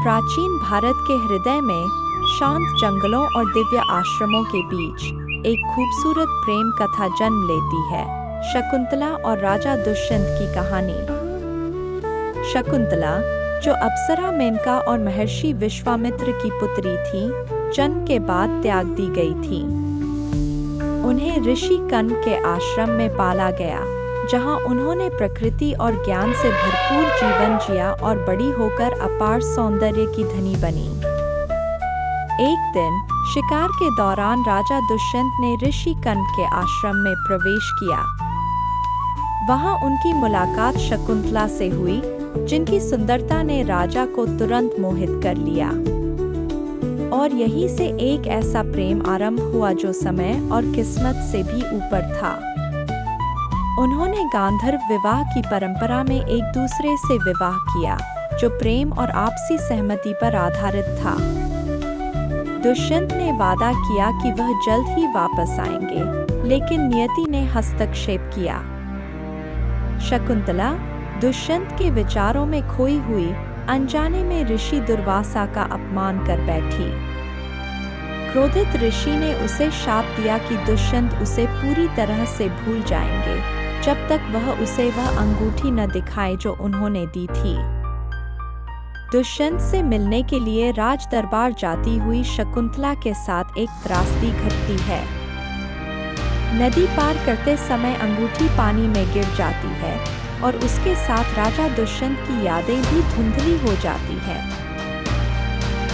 प्राचीन भारत के हृदय में, शांत जंगलों और दिव्य आश्रमों के बीच, एक खूबसूरत प्रेम कथा जन्म लेती है। शकुंतला और राजा दुष्यंत की कहानी। शकुंतला, जो अप्सरा मेनका और महर्षि विश्वामित्र की पुत्री थी, जन्म के बाद त्याग दी गई थी। उन्हें ऋषि कण्व के आश्रम में पाला गया, जहां उन्होंने प्रकृति और ज्ञान से भरपूर जीवन जिया और बड़ी होकर अपार सौंदर्य की धनी बनी। एक दिन शिकार के दौरान राजा दुष्यंत ने ऋषि कण्व के आश्रम में प्रवेश किया। वहां उनकी मुलाकात शकुंतला से हुई, जिनकी सुंदरता ने राजा को तुरंत मोहित कर लिया। और यहीं से एक ऐसा प्रेम आरंभ हुआ जो समय और किस्मत से भी ऊपर था। उन्होंने गांधर्व विवाह की परंपरा में एक दूसरे से विवाह किया, जो प्रेम और आपसी सहमति पर आधारित था। दुष्यंत ने वादा किया कि वह जल्द ही वापस आएंगे, लेकिन नियति ने हस्तक्षेप किया। शकुंतला दुष्यंत के विचारों में खोई हुई, अनजाने में ऋषि दुर्वासा का अपमान कर बैठी। क्रोधित ऋषि ने उसे शाप दिया कि दुष्यंत उसे पूरी तरह से भूल जाएंगे, जब तक वह उसे वह अंगूठी न दिखाए जो उन्होंने दी थी। दुष्यंत से मिलने के लिए राज दरबार जाती हुई शकुंतला के साथ एक त्रासदी घटती है। नदी पार करते समय अंगूठी पानी में गिर जाती है और उसके साथ राजा दुष्यंत की यादें भी धुंधली हो जाती हैं।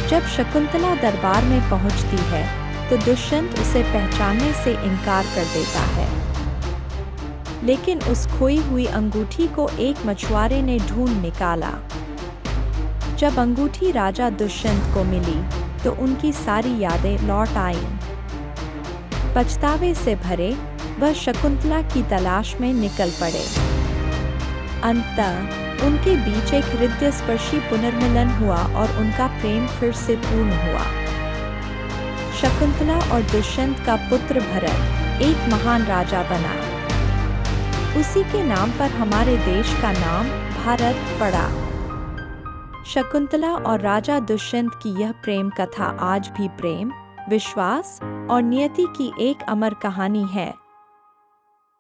जब शकुंतला दरबार में पहुंचती है, तो दुष्यंत उसे पहचानने से इनकार कर देता है। लेकिन उस खोई हुई अंगूठी को एक मछुआरे ने ढूंढ निकाला। जब अंगूठी राजा दुष्यंत को मिली, तो उनकी सारी यादें लौट आईं। पछतावे से भरे, वह शकुंतला की तलाश में निकल पड़े। अंततः उनके बीच एक हृदयस्पर्शी पुनर्मिलन हुआ और उनका प्रेम फिर से पूर्ण हुआ। शकुंतला और दुष्यंत का पुत्र भरत एक महान राजा बना। उसी के नाम पर हमारे देश का नाम भारत पड़ा। शकुंतला और राजा दुष्यंत की यह प्रेम कथा आज भी प्रेम, विश्वास और नियति की एक अमर कहानी है।